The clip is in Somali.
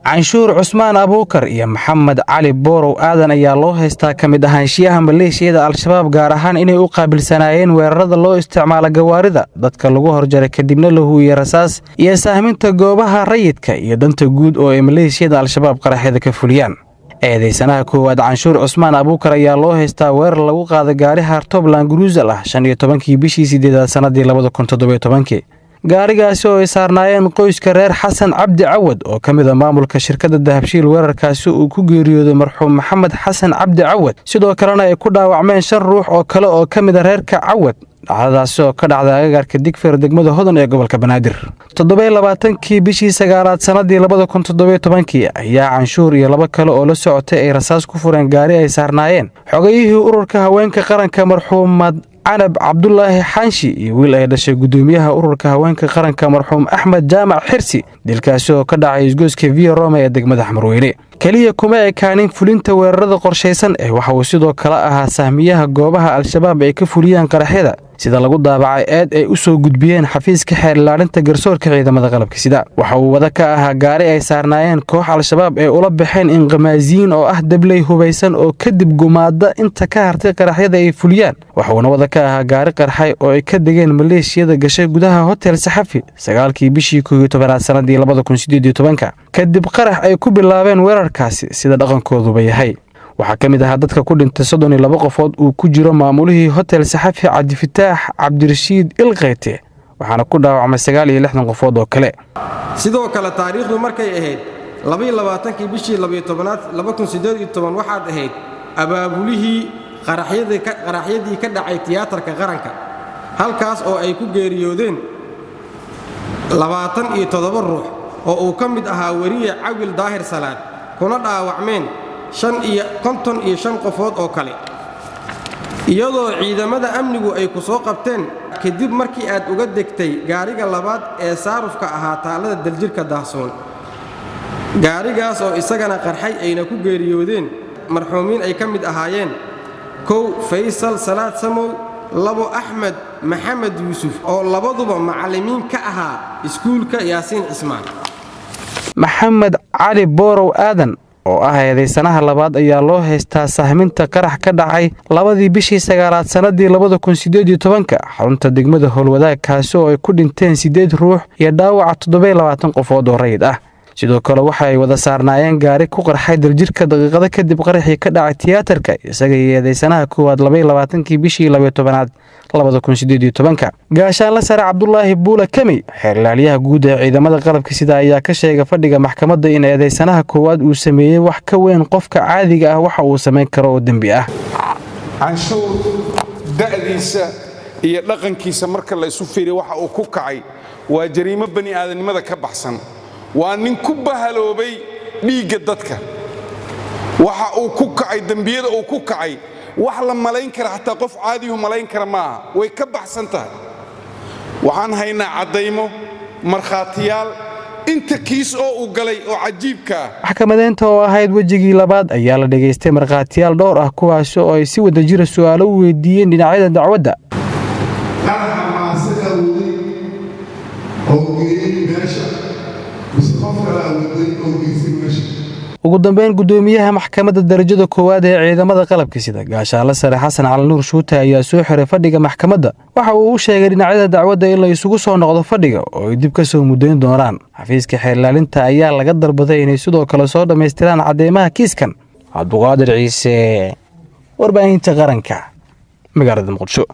canshuur Cusmaan Abuukar iyo Maxamed Cali Boorow aadan ayaa loo haystaa kamid ahaanshiyaha maleeshiyada Al-Shabaab gaar ahaan inay u qaabilsanaayeen weerarada loo isticmaalo gawaarida dadka lagu horjaray kadibna la huuyay rasaas iyo sahminta goobaha rayidka iyo danta guud oo ay maleeshiyada Al-Shabaab qaraxyada ka fuliyaan. eedeysanaha koowaad canshuur Cusmaan Abuukar ayaa loo haystaa weerar lagu qaaday gaari Hartoob Land Cruiser 15 bishii 8 sanadii 2017. gaarigaasi oo ay saarnaayeen qoyska reer Xasan Cabdi Cawad oo kamid ah maamulka shirkadda Dahabshiil weerarkaasi uu ku geeriyooday marxuum Maxamed Xasan Cabdi Cawad sidoo kalena ay ku dhaawacmeen 5 ruux oo kale oo kamid ah reerka Cawad dhacdadaasi oo ka dhacday agagaarka Digfeer degmada Hodan ee gobolka Banaadir 27 bishii 9 sanadii 2017 ayaa canshuur iyo laba kale oo la socotay ay rasaas ku fureen gaari ay saarnaayeen xogayihii ururka haweenka qaranka marxuumad Canab Cabdullaahi Xanshi iyo wiil ay dhashay gudoomiyaha ururka haweenka qaranka marxuum Axmed Jaamac Xirsi dilkaasi oo ka dhacay isgoyska Via Roma ee degmada Xamarweyne kaliya kuma ekaanin fulinta weerarada qorsheysan ee waxa uu sidoo kale ahaa sahmiyaha goobaha Al-Shabaab ay ka fuliyaan qaraxyada sida lagu daabacay eed ay u soo gudbiyeen xafiiska xeer ilaalinta garsoorka ciidamada qalabka sida waxa uu wada ka ahaa gaari ay saarnaayeen koox Al-Shabaab ee ula baxeen in qamaasiin oo ah dablay hubaysan oo kadib gumaada inta ka hartay qaraxyada ay fuliyaan waxa uu wada ka ahaa gaari qarxay oo ay ka degeen maleeshiyada gashay gudaha hotel Saxafi 9 bishii 11 sanadii 2018 kadib qarax ay ku bilaabeen weerarkaasi sida dhaqankoodu yahay waxa kamid ah dadka ku dhintay 32 qofood uu ku jiro maamulihii hotel Saxafi Cabdifataax Cabdirashiid Ilqeyte waxaana ku dhaawacmay 69 qofood oo kale sidoo kale taariikhdu markay ahayd 22 bishii 12 2018 waxaad ahayd abaabulihii qaraxyadii ka dhacay tiyaatarka qaranka halkaas oo ay ku geeriyoodeen 27 ruux oo uu ka mid ahaa wariye Cawil Daahir Salaad kuna dhaawacmeen 55 qofood oo kale iyadoo ciidamada amnigu ay ku soo qabteen kadib markii aad uga degtay gaariga labaad ee saarufka ahaa taalada daljirka daahsoon gaarigaas oo isagana qarxay ayna ku geeriyoodeen marxuumiin ay ka mid ahaayeen 1 Faysal Salaad Samow 2 Axmed Maxamed Yuusuf oo labaduba macallimiin ka ahaa iskuulka Yaasiin Cismaan Maxamed Cali Boorow aadan oo ah eedeysanaha labaad ayaa loo haystaa sahminta qarax ka dhacay 2 bishii 9 sanadii 2018 xarunta degmada Howlwadaag kaasi oo ay ku dhinteen 8 ruux iyo dhaawac 27 qofood oo rayid ah sidoo kale waxa ay wada saarnaayeen gaari ku qarxay daljirka daqiiqada kadib qaraxii ka dhacay tiyaatarka isaga eedeysanaha koowaad 22 bishii 12 2018 gaashaan la sare Cabdullaahi Buula Kami xeer ilaaliyaha guud ee ciidamada qalabka sida ayaa ka sheegay fadhiga maxkamadda in eedeysanaha koowaad uu sameeyay wax ka weyn qofka caadiga ah waxa uu sameyn karo oo dambi ah canshuur da'diisa iyo dhaqankiisa marka la isu fiiriyo waxa uu ku kacay waa jariimo bani aadanimada ka baxsan waa nin ku bahaloobay dhiigga dadka waxa uu ku kacay dambiyada uu ku kacay wax la malayn kara hatta qof caadi ah malayn kara ma way ka baxsan tahay waxaan haynaa cadeymo marxaatiyaal inta kiis oo uu galay oo cajiibka maxkamadeynta oo ahayd wajigii labaad ayaa la dhageystay marxaatiyaal dhowr ah kuwaas oo ay si wada jir su'aalo u weydiiyeen dhinacyada dacwadda ugu dambeyn gudoomiyaha maxkamadda darajada koowaad ee ciidamada qalabka sida gaashaan la sare Xasan Cali Nuur Shuute ayaa soo xiray fadhiga maxkamadda waxa uu u sheegay dhinacyada dacwadda in la isugu soo noqdo fadhiga oo ay dib ka soo mudayn doonaan xafiiska xeer ilaalinta ayaa laga dalbaday inay sidoo kale soo dhameystiraan cadeymaha kiiskan Cabduqaadir Ciise warbaahinta qaranka magaalada Muqdisho